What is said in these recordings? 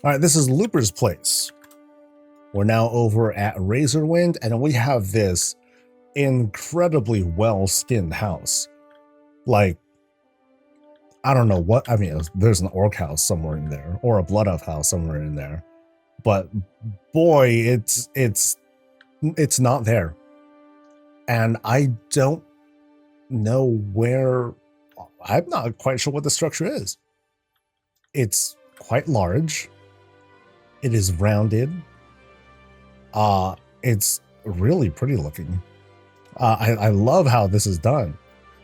All right, this is Looper's place. We're now over at Razorwind, and we have this incredibly well-skinned house. Like, I don't know what, I mean, there's an orc house somewhere in there, or a blood elf house somewhere in there, but boy, it's not there. And I don't know where, I'm not quite sure what the structure is. It's quite large. It is rounded. It's really pretty looking. I love how this is done.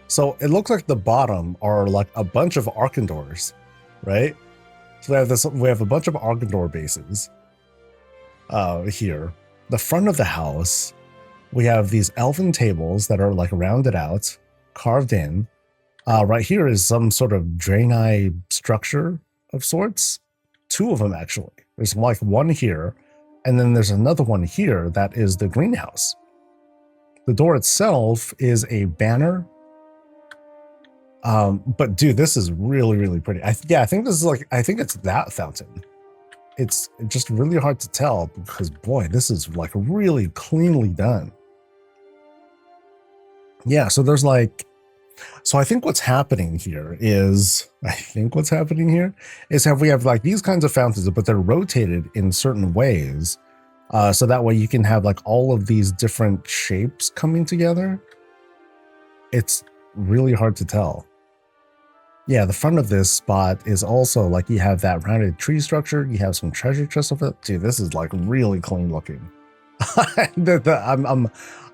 So it looks like the bottom are like a bunch of Arkandors, right? So we have a bunch of Arkandor bases here. The front of the house, we have these elven tables that are like rounded out, carved in. Right here is some sort of Draenei structure of sorts. Two of them, actually. There's like one here, and then there's another one here that is the greenhouse. The door itself is a banner. But dude, this is really, really pretty. I think this is like, I think it's that fountain. It's just really hard to tell because boy, this is like really cleanly done. Yeah, so there's like, so I think what's happening here is have we have like these kinds of fountains, but they're rotated in certain ways. So that way you can have like all of these different shapes coming together. It's really hard to tell. Yeah, the front of this spot is also like you have that rounded tree structure. You have some treasure chests of it. Dude, this is like really clean looking.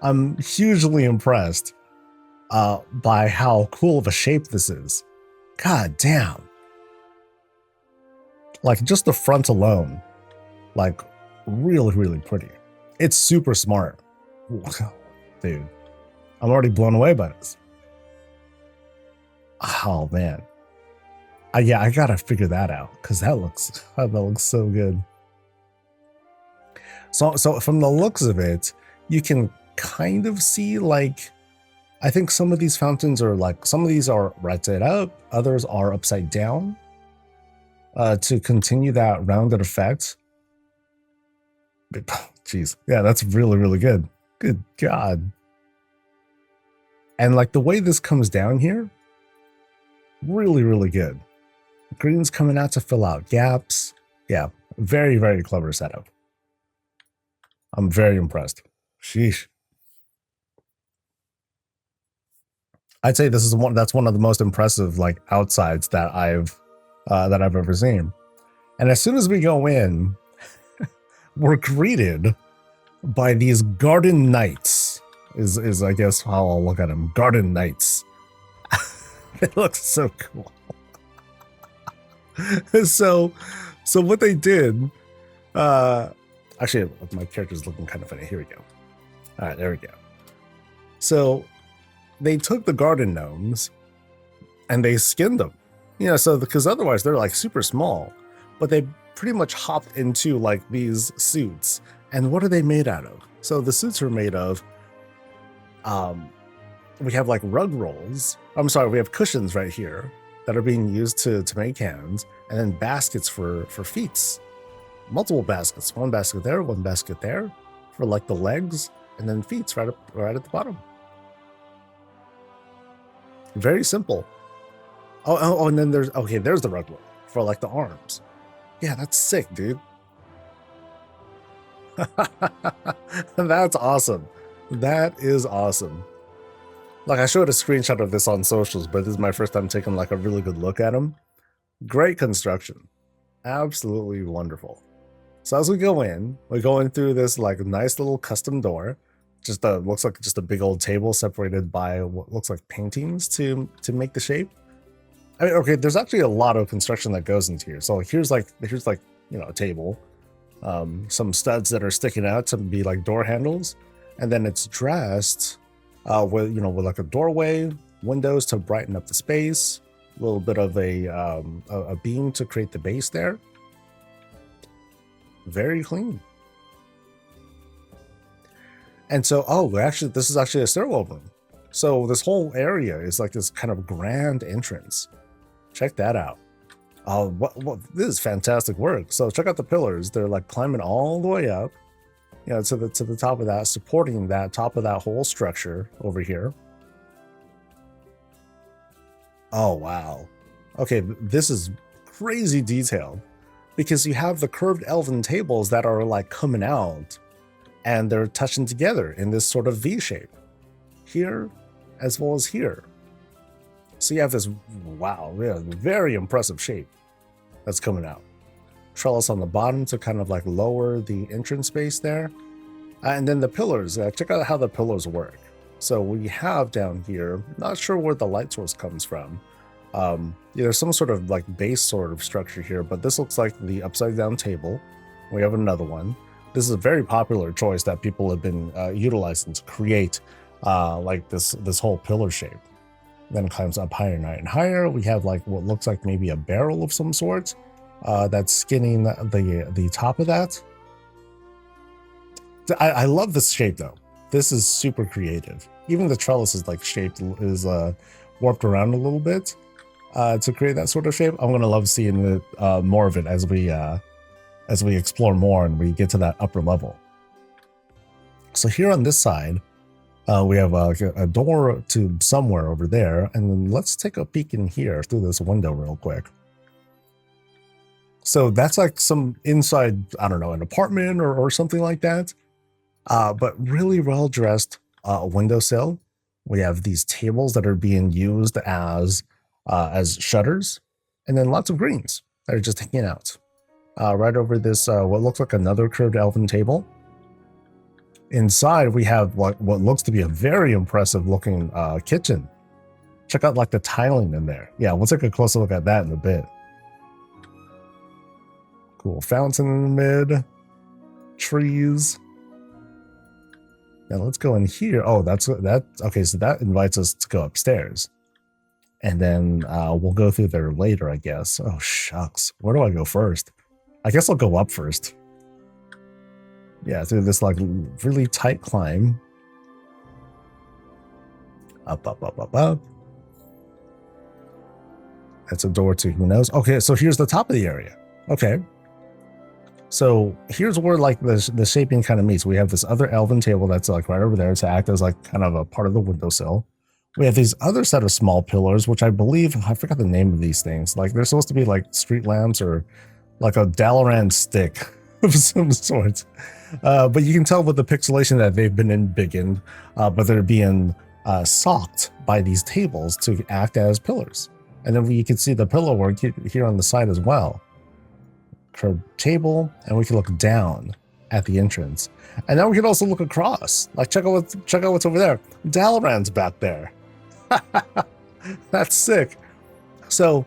I'm hugely impressed by how cool of a shape this is. God damn. Like just the front alone, like really, really pretty. It's super smart. Dude, I'm already blown away by this. Oh man. Yeah, I gotta figure that out because that looks so good. So from the looks of it, you can kind of see like, I think some of these fountains are like, some of these are right side up, others are upside down to continue that rounded effect. Jeez, yeah, that's really, really good. Good God. And like the way this comes down here, really, really good. Green's coming out to fill out gaps. Yeah, very, very clever setup. I'm very impressed. Sheesh. I'd say this is that's one of the most impressive like outsides that I've ever seen. And as soon as we go in, we're greeted by these garden knights. Is I guess how I'll look at them. Garden knights. It looks so cool. So what they did, actually my character's looking kind of funny. Here we go. All right, there we go. So they took the garden gnomes and they skinned them. You know, so because otherwise they're like super small, but they pretty much hopped into like these suits. And what are they made out of? So the suits are made of, we have like rug rolls. I'm sorry, we have cushions right here that are being used to make hands, and then baskets for feet. Multiple baskets, one basket there, one basket there for like the legs, and then feet right at the bottom. Very simple. Oh, and then there's the rug roll for like the arms. Yeah, that's sick, dude. That's awesome. That is awesome. Like I showed a screenshot of this on socials, but this is my first time taking like a really good look at them. Great construction. Absolutely wonderful. So as we go in, we're going through this like nice little custom door. Just looks like just a big old table separated by what looks like paintings to make the shape. I mean, okay, there's actually a lot of construction that goes into here. So here's like you know, a table, some studs that are sticking out to be like door handles, and then it's dressed with like a doorway, windows to brighten up the space, a little bit of a beam to create the base there. Very clean. And so, this is actually a stairwell room. So this whole area is like this kind of grand entrance. Check that out. This is fantastic work. So check out the pillars. They're like climbing all the way up, you know, to the top of that, supporting that top of that whole structure over here. Oh, wow. Okay, this is crazy detailed because you have the curved elven tables that are like coming out and they're touching together in this sort of V shape here as well as here. So you have this, wow, yeah, very impressive shape that's coming out. Trellis on the bottom to kind of like lower the entrance space there. And then the pillars, check out how the pillars work. So we have down here, not sure where the light source comes from. There's some sort of like base sort of structure here, but this looks like the upside down table. We have another one. This is a very popular choice that people have been utilizing to create like this whole pillar shape. Then it climbs up higher and higher. We have like what looks like maybe a barrel of some sort that's skinning the top of that. I love this shape though. This is super creative. Even the trellis is like shaped, is warped around a little bit to create that sort of shape. I'm gonna love seeing it, more of it as we explore more and we get to that upper level. So here on this side, we have a door to somewhere over there, and then let's take a peek in here through this window real quick. So that's like some inside, I don't know, an apartment or something like that. But really well dressed windowsill. We have these tables that are being used as shutters, and then lots of greens that are just hanging out. Right over this, what looks like another curved elven table. Inside, we have what looks to be a very impressive looking kitchen. Check out like the tiling in there. Yeah, we'll take a closer look at that in a bit. Cool fountain in the mid, trees. Now let's go in here. Oh, that's okay. So that invites us to go upstairs, and then we'll go through there later, I guess. Oh shucks, where do I go first? I guess I'll go up first. Yeah, through this like really tight climb. Up. That's a door to who knows. Okay, so here's the top of the area. Okay. So here's where like the shaping kind of meets. We have this other elven table that's like right over there to act as like kind of a part of the windowsill. We have these other set of small pillars, which I believe, I forgot the name of these things. Like they're supposed to be like street lamps or like a Dalaran stick of some sort. But you can tell with the pixelation that they've been embiggened, but they're being socked by these tables to act as pillars. And then you can see the pillar work here on the side as well. Curved table, and we can look down at the entrance. And now we can also look across. Like check out what's over there. Dalaran's back there. That's sick. So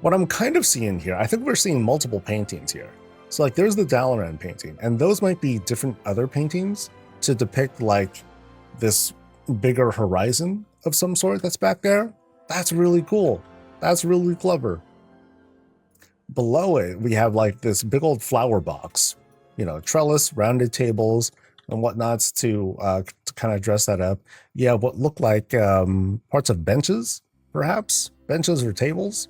what I'm kind of seeing here, I think we're seeing multiple paintings here. So like there's the Dalaran painting, and those might be different other paintings to depict like this bigger horizon of some sort that's back there. That's really cool. That's really clever. Below it, we have like this big old flower box, you know, trellis, rounded tables, and whatnots to kind of dress that up. Yeah, what look like parts of benches, perhaps benches or tables,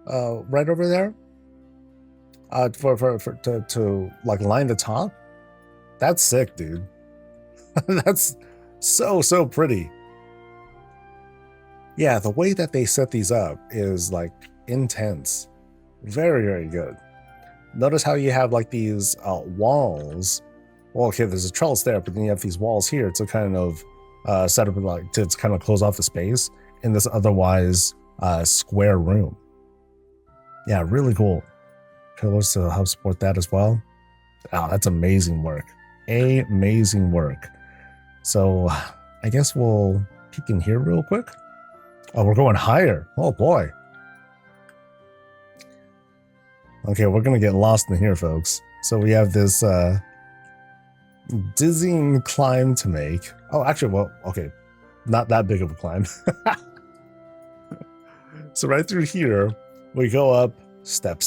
right over there, to like line the top. That's sick, dude. That's so pretty. Yeah, the way that they set these up is like intense. Very good. Notice how you have like these walls. Well, okay, there's a trellis there, but then you have these walls here to kind of set up like to kind of close off the space in this otherwise square room. Yeah, really cool. Pillars to help support that as well. Oh, that's amazing work. Amazing work. So I guess we'll peek in here real quick. Oh, we're going higher. Oh boy. Okay, we're gonna get lost in here, folks. So we have this dizzying climb to make. Oh, actually, well, okay, not that big of a climb. So right through here, we go up step,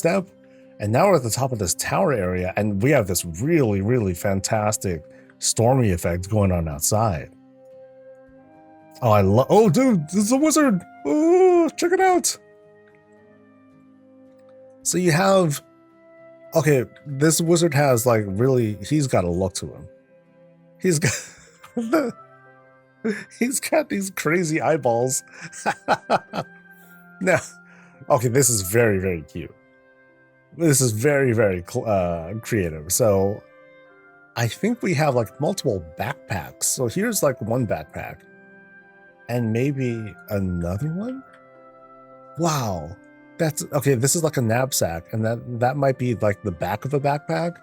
and now we're at the top of this tower area, and we have this really fantastic stormy effect going on outside. Oh, oh, dude, this is a wizard. Oh, check it out. So you have, okay, this wizard has like really, he's got a look to him. He's got, he's got these crazy eyeballs. Now, okay, this is very, very cute. This is very, very creative. So I think we have like multiple backpacks. So here's like one backpack and maybe another one. Wow. That's okay. This is like a knapsack, and that might be like the back of a backpack.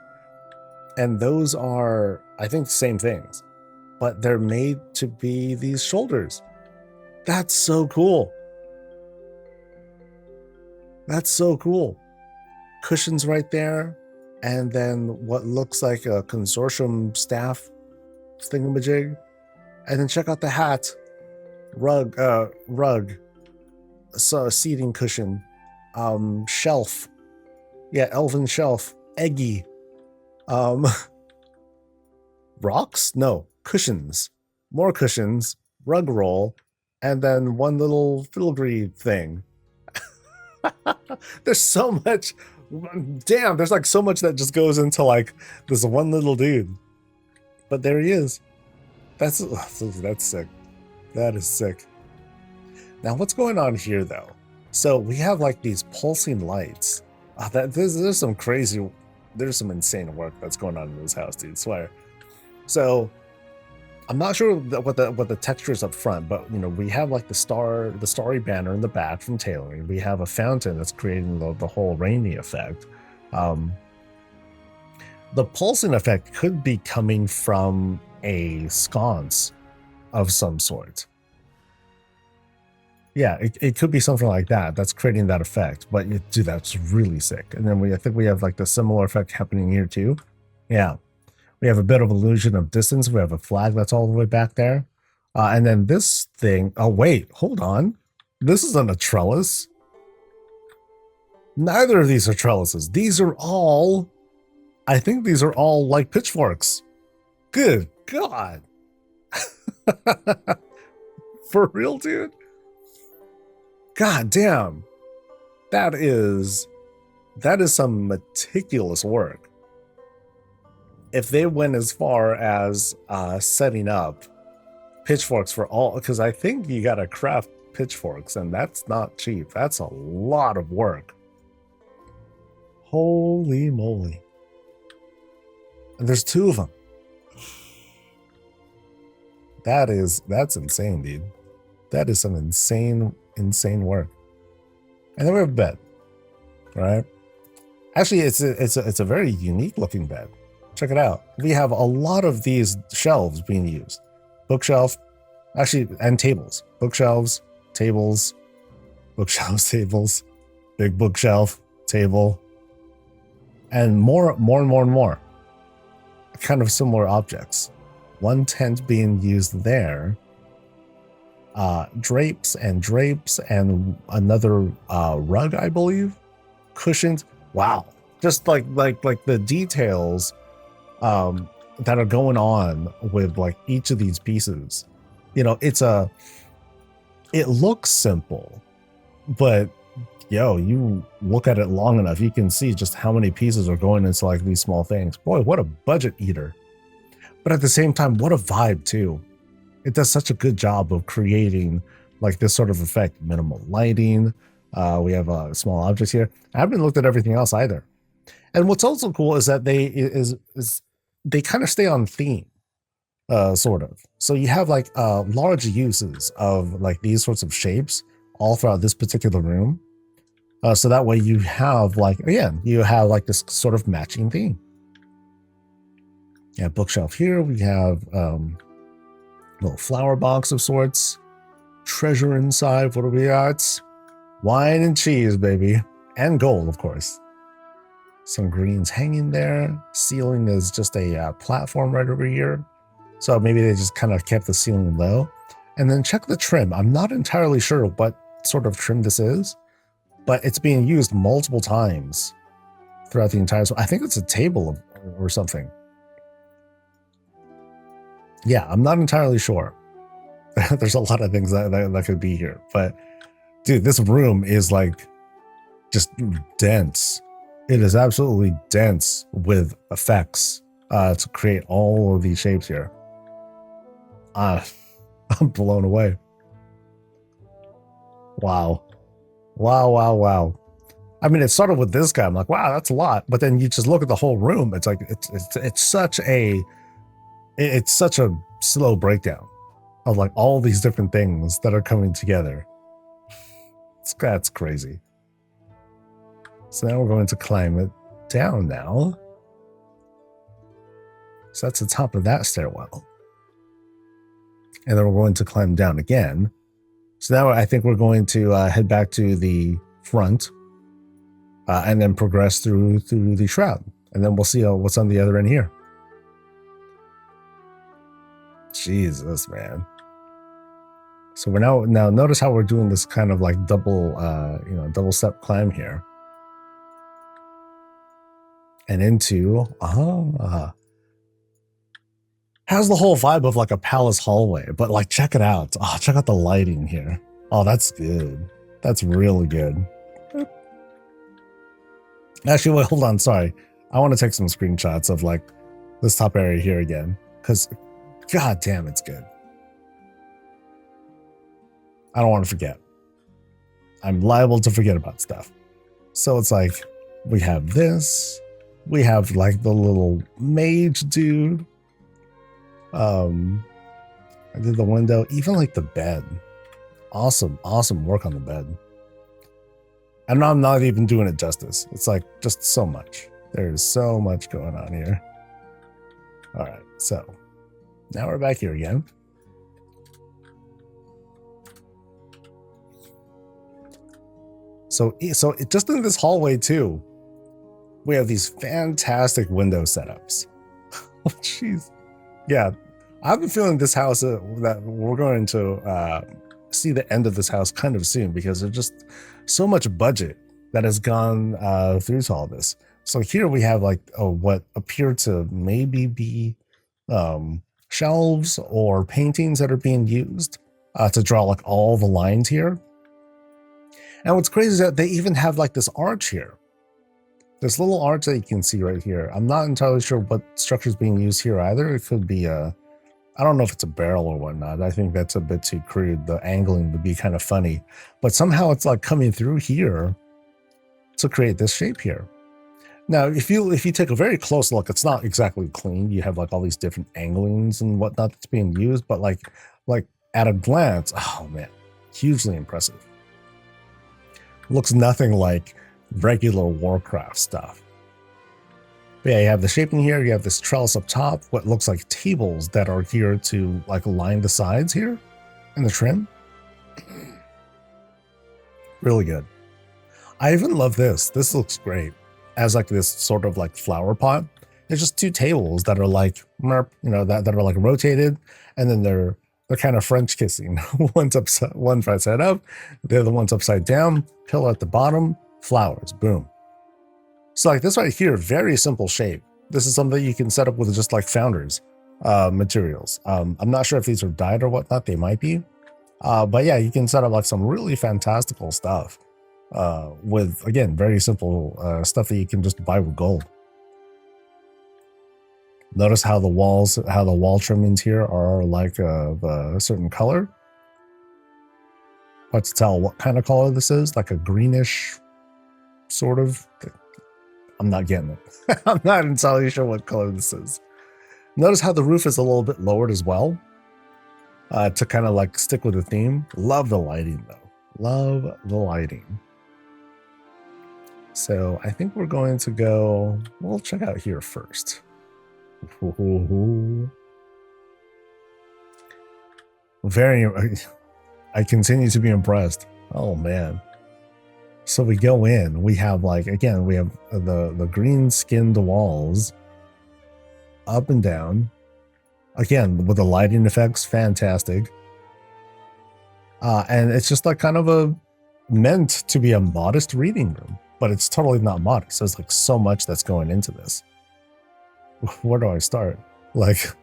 And those are, I think, same things, but they're made to be these shoulders. That's so cool. That's so cool. Cushions right there, and then what looks like a consortium staff thingamajig, and then check out the hat, rug, so a seating cushion, shelf, yeah, elven shelf, eggy, rocks, no, cushions, more cushions, rug roll, and then one little filigree thing. There's so much. Damn, there's like so much that just goes into like this one little dude. But there he is. That's sick. That is sick. Now what's going on here though? So we have like these pulsing lights. There's some crazy, there's some insane work that's going on in this house, dude, swear. So I'm not sure what the texture is up front, but you know, we have like the starry banner in the back from tailoring. We have a fountain that's creating the whole rainy effect. The pulsing effect could be coming from a sconce of some sort. Yeah, it could be something like that that's creating that effect, but dude, that's really sick. And then I think we have like the similar effect happening here too. Yeah. We have a bit of illusion of distance. We have a flag that's all the way back there. And then this thing, oh wait, hold on. This isn't a trellis. Neither of these are trellises. These are all, I think these are all like pitchforks. Good God. For real, dude? God damn. That is some meticulous work. If they went as far as setting up pitchforks for all, because I think you gotta craft pitchforks, and that's not cheap. That's a lot of work. Holy moly. And there's two of them. That's insane, dude. That is some insane work. And then we have a bed, right? Actually, it's a very unique looking bed. Check it out. We have a lot of these shelves being used. Bookshelf, actually, and tables. Bookshelves, tables, bookshelves, tables, big bookshelf, table, and more. Kind of similar objects. One tent being used there. Drapes and another rug, I believe. Cushions. Wow. Just like the details that are going on with like each of these pieces. You know, it looks simple, but yo, you look at it long enough, you can see just how many pieces are going into like these small things. Boy, what a budget eater. But at the same time, what a vibe too. It does such a good job of creating like this sort of effect. Minimal lighting. We have small objects here. I haven't looked at everything else either. And what's also cool is that they kind of stay on theme, sort of. So you have like large uses of like these sorts of shapes all throughout this particular room. So that way you have like, again, you have like this sort of matching theme. Yeah, bookshelf here. We have little flower box of sorts. Treasure inside. What do we got? Wine and cheese, baby. And gold, of course. Some greens hanging there. Ceiling is just a platform right over here. So maybe they just kind of kept the ceiling low. And then check the trim. I'm not entirely sure what sort of trim this is, but it's being used multiple times throughout the entire. So I think it's a table or something. Yeah, I'm not entirely sure. There's a lot of things that could be here, but dude, this room is like just dense. It is absolutely dense with effects to create all of these shapes here. I'm blown away. Wow. Wow. I mean, it started with this guy. I'm like, wow, that's a lot. But then you just look at the whole room. It's like it's such a slow breakdown of like all these different things that are coming together. That's crazy. So now we're going to climb it down now. So that's the top of that stairwell. And then we're going to climb down again. So now I think we're going to head back to the front and then progress through the shroud. And then we'll see what's on the other end here. Jesus, man. So we're now notice how we're doing this kind of like double step climb here. And into has the whole vibe of like a palace hallway, but like check it out. Oh, check out the lighting here. Oh, that's good. That's really good. Actually, wait, hold on. Sorry. I want to take some screenshots of like this top area here again, because god damn, it's good. I don't want to forget. I'm liable to forget about stuff. So it's like we have this. We have like the little mage dude. I did the window, even like the bed. Awesome work on the bed. And I'm not even doing it justice. It's like just so much. There's so much going on here. All right, so now we're back here again. So just in this hallway too, we have these fantastic window setups. Oh, jeez. Yeah, I've been feeling this house that we're going to see the end of this house kind of soon, because there's just so much budget that has gone through to all this. So here we have like what appear to maybe be shelves or paintings that are being used to draw like all the lines here. And what's crazy is that they even have like this arch here. This little arch that you can see right here. I'm not entirely sure what structure is being used here either. It could be I don't know if it's a barrel or whatnot. I think that's a bit too crude. The angling would be kind of funny. But somehow it's like coming through here to create this shape here. Now, if you take a very close look, it's not exactly clean. You have like all these different anglings and whatnot that's being used. But like at a glance, oh man, hugely impressive. Looks nothing like regular Warcraft stuff. But yeah, you have the shaping here. You have this trellis up top. What looks like tables that are here to like line the sides here and the trim. Really good. I even love this. This looks great. As like this sort of like flower pot. There's just two tables that are like, that are like rotated, and then they're kind of French kissing. One's upside, one side up, the other one's upside down. Pillow at the bottom. Flowers, boom. So like this right here, very simple shape. This is something you can set up with just like Founders materials. I'm not sure if these are dyed or whatnot. They might be. But yeah, you can set up like some really fantastical stuff with, again, very simple stuff that you can just buy with gold. Notice how the wall trimmings here are like of a certain color. Hard to tell what kind of color this is, like a greenish sort of. I'm not getting it. I'm not entirely sure what color this is. Notice how the roof is a little bit lowered as well to kind of like stick with the theme. Love the lighting though. Love the lighting. So I think we're going to go, we'll check out here first. I continue to be impressed. Oh man. So we go in, we have like, again, we have the green skinned walls up and down. Again, with the lighting effects, fantastic. And it's just like kind of meant to be a modest reading room, but it's totally not modest. There's like so much that's going into this. Where do I start? Like,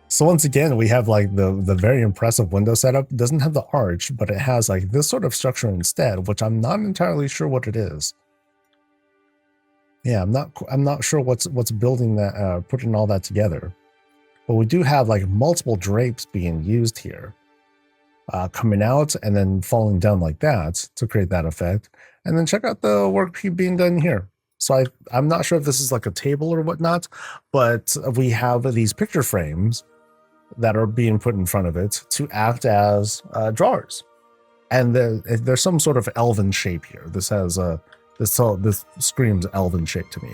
So once again, we have like the very impressive window setup. It doesn't have the arch, but it has like this sort of structure instead, which I'm not entirely sure what it is. Yeah, I'm not sure what's building that, putting all that together. But we do have like multiple drapes being used here, coming out and then falling down like that to create that effect. And then check out the work being done here. So I'm not sure if this is like a table or whatnot, but we have these picture frames that are being put in front of it to act as drawers. And there's some sort of elven shape here. This has this screams elven shape to me.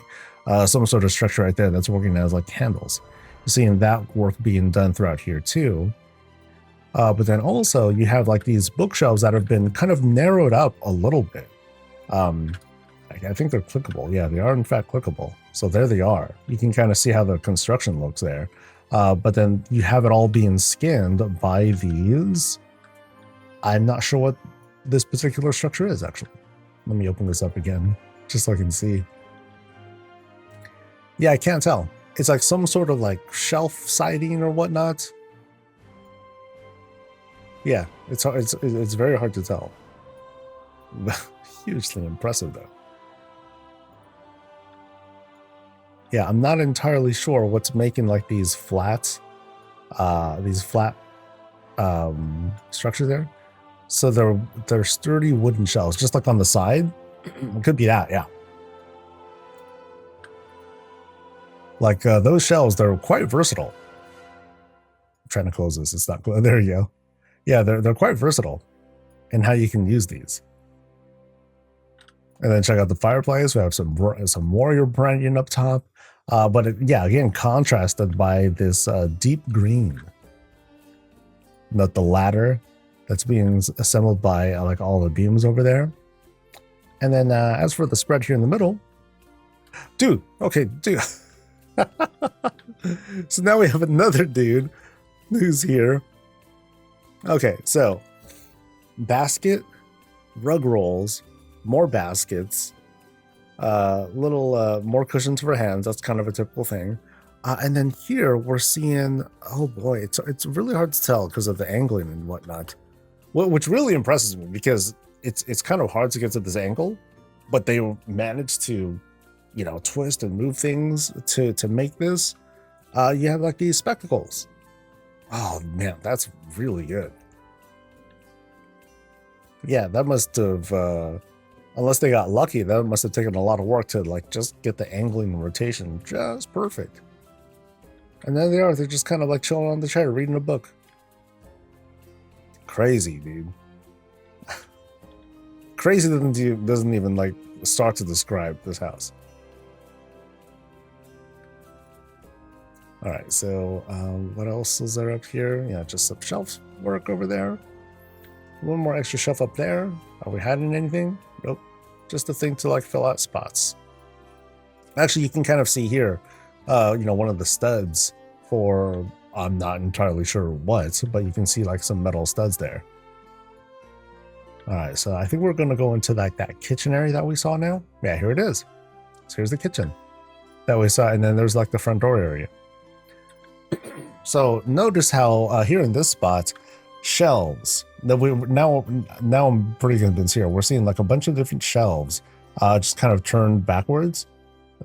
Some sort of structure right there that's working as like handles. You're seeing that work being done throughout here too. But then also you have like these bookshelves that have been kind of narrowed up a little bit. I think they're clickable. Yeah, they are in fact clickable. So there they are. You can kind of see how the construction looks there. But then you have it all being skinned by these. I'm not sure what this particular structure is actually. Let me open this up again, just so I can see. Yeah, I can't tell. It's like some sort of like shelf siding or whatnot. Yeah, it's very hard to tell. Hugely impressive though. Yeah, I'm not entirely sure what's making like these flat structures there. So they're sturdy wooden shelves, just like on the side. It could be that, yeah. Like those shelves, they're quite versatile. I'm trying to close this. It's not close. There you go. Yeah, they're quite versatile in how you can use these. And then check out the fireplace. We have some warrior branding up top. But yeah, again, contrasted by this deep green. Note the ladder that's being assembled by like all the beams over there. And then as for the spread here in the middle, dude, okay, dude. So now we have another dude who's here. Okay, so basket, rug rolls, more baskets, little more cushions for hands. That's kind of a typical thing. And then here we're seeing, oh boy, it's really hard to tell because of the angling and whatnot. Which really impresses me because it's kind of hard to get to this angle, but they managed to, you know, twist and move things to make this. You have like these spectacles. Oh man, that's really good. Yeah, that must have, unless they got lucky, that must have taken a lot of work to like just get the angling and rotation just perfect. And then they're just kind of like chilling on the chair reading a book. Crazy, dude. Crazy doesn't even like start to describe this house. All right, so what else is there up here? Yeah, just some shelf work over there. One more extra shelf up there. Are we hiding anything? Nope. Just a thing to like fill out spots. Actually, you can kind of see here, you know, one of the studs for, I'm not entirely sure what, but you can see like some metal studs there. All right, so I think we're going to go into like that kitchen area that we saw now. Yeah, here it is. So here's the kitchen that we saw, and then there's like the front door area. So notice how here in this spot, shelves. Now I'm pretty convinced here. We're seeing like a bunch of different shelves, just kind of turned backwards.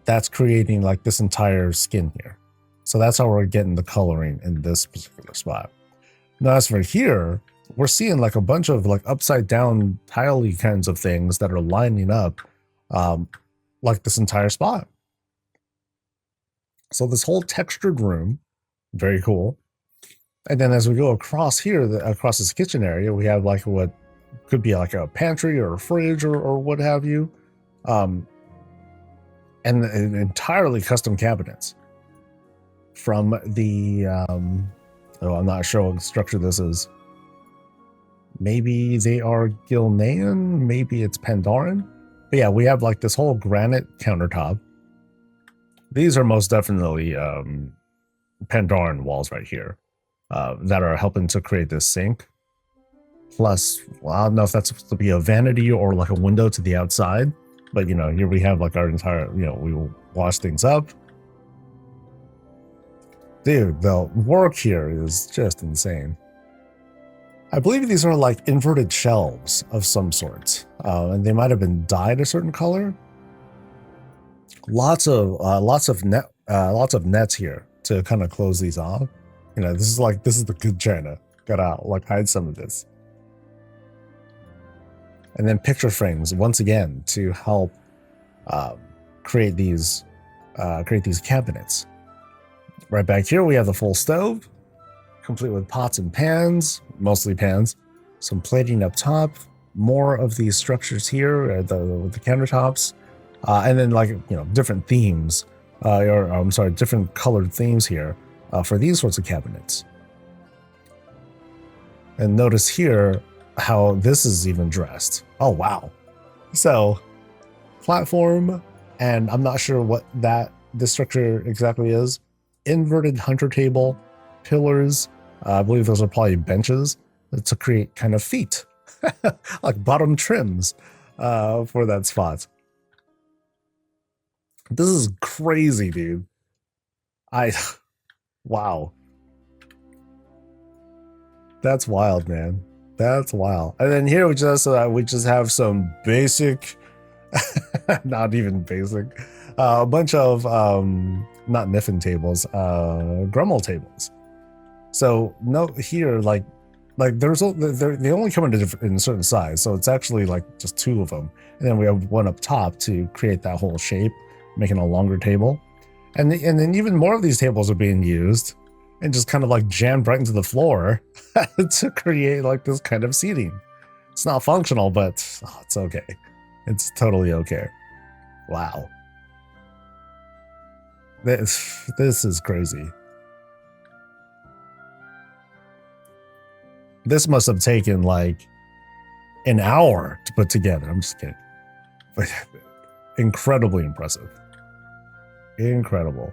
That's creating like this entire skin here. So that's how we're getting the coloring in this particular spot. Now as for here, we're seeing like a bunch of like upside down tile-y kinds of things that are lining up like this entire spot. So this whole textured room, very cool. And then as we go across here, across this kitchen area, we have like what could be like a pantry or a fridge or what have you. And entirely custom cabinets from the, oh, I'm not sure what structure this is. Maybe they are Gilnean, maybe it's Pandaran. But yeah, we have like this whole granite countertop. These are most definitely Pandaran walls right here that are helping to create this sink. Plus, well, I don't know if that's supposed to be a vanity or like a window to the outside. But, you know, here we have like our entire, you know, we will wash things up. Dude, the work here is just insane. I believe these are like inverted shelves of some sort, and they might have been dyed a certain color. Lots of nets here to kind of close these off. You know, this is the good china. Gotta like hide some of this. And then picture frames once again to help create these cabinets. Right back here we have the full stove, complete with pots and pans, mostly pans. Some plating up top. More of these structures here, with the countertops, and then like different themes, or I'm sorry, different colored themes here for these sorts of cabinets. And notice here how this is even dressed. Oh wow! So platform, and I'm not sure what this structure exactly is. Inverted hunter table, pillars. I believe those are probably benches to create kind of feet, like bottom trims for that spot. This is crazy, dude. Wow. That's wild, man. That's wild. And then here we just have some basic, not even basic, a bunch of not Niffin tables, Grummel tables. So note here, like they only come in a certain size, so it's actually like just 2 of them, and then we have one up top to create that whole shape, making a longer table, and then even more of these tables are being used and just kind of like jammed right into the floor to create like this kind of seating. It's not functional, but it's okay. It's totally okay. Wow. This is crazy. This must have taken like an hour to put together. I'm just kidding. But incredibly impressive. Incredible.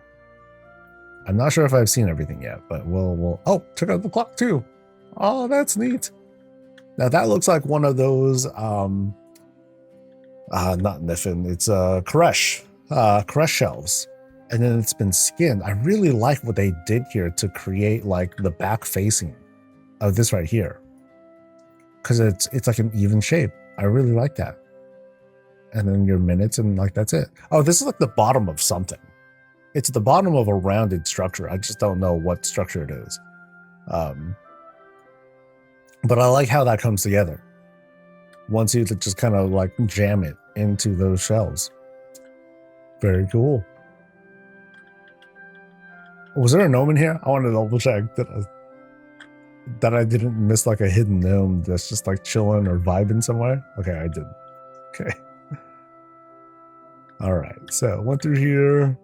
I'm not sure if I've seen everything yet, but we'll oh, check out the clock too. Oh, that's neat. Now that looks like one of those not Niffin, it's Koresh shelves. And then it's been skinned. I really like what they did here to create like the back facing of this right here, because it's like an even shape. I really like that. And then your minutes, and like that's it. Oh, this is like the bottom of something. It's the bottom of a rounded structure. I just don't know what structure it is. But I like how that comes together once you just kind of like jam it into those shelves. Very cool. Was there a gnome in here? I wanted to double check that I didn't miss like a hidden gnome that's just like chilling or vibing somewhere. Okay, I did. Okay. All right, so went through here.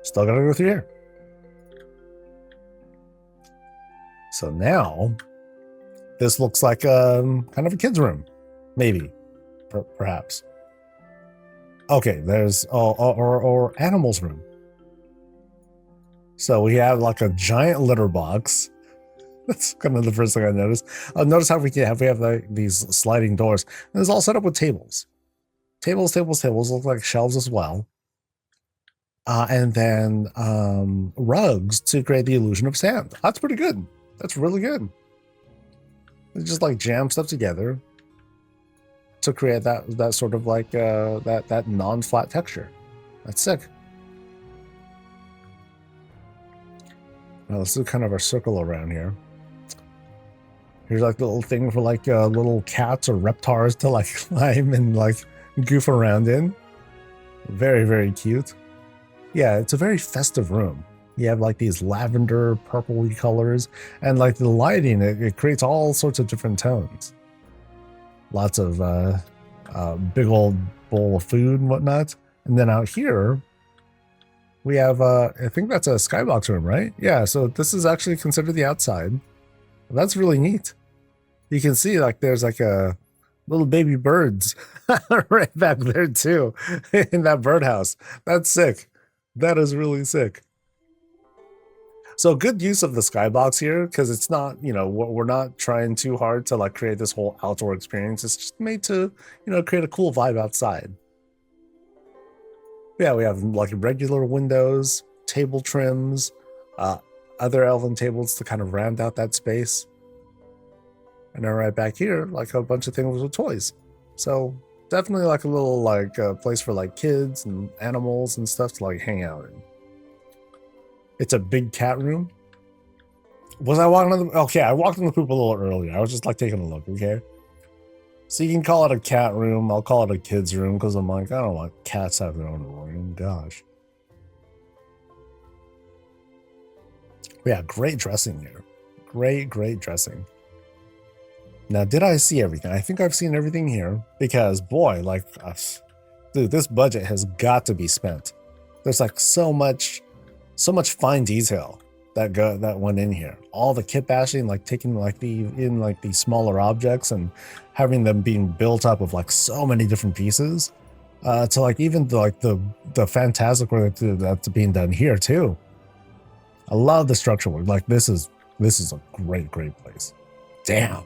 Still gotta go through here. So now this looks like kind of a kid's room, maybe, perhaps. Okay, there's or animals room. So we have like a giant litter box. That's kind of the first thing I noticed. Notice how we have like these sliding doors. And it's all set up with tables. Tables look like shelves as well. And then rugs to create the illusion of sand. That's pretty good. That's really good. They just like jam stuff together to create that sort of like that non-flat texture. That's sick. Now let's do kind of our circle around here. Here's like the little thing for like little cats or reptiles to like climb and like goof around in. Very, very cute. Yeah, it's a very festive room. You have like these lavender, purpley colors, and like the lighting, it creates all sorts of different tones. Lots of big old bowl of food and whatnot. And then out here, we have, I think that's a skybox room, right? Yeah, so this is actually considered the outside. That's really neat. You can see like there's like a little baby birds right back there too in that birdhouse. That's sick. That is really sick. So good use of the skybox here, because it's not, we're not trying too hard to like create this whole outdoor experience. It's just made to, create a cool vibe outside. Yeah, we have like regular windows, table trims, other elven tables to kind of round out that space. And then right back here, like a bunch of things with toys. So definitely like a little like place for like kids and animals and stuff to like hang out in. It's a big cat room. Was I walking on the... Okay, I walked in the poop a little earlier. I was just like taking a look, okay? So you can call it a cat room. I'll call it a kid's room because I'm like, I don't want cats to have their own room. Gosh. Yeah, great dressing here. Great dressing. Now, did I see everything? I think I've seen everything here because, boy, like, dude, this budget has got to be spent. There's like so much fine detail that went in here. All the kit bashing, like taking like the smaller objects and having them being built up of like so many different pieces, to like even the fantastic work that's being done here too. I love the structural work. Like this is a great place. Damn.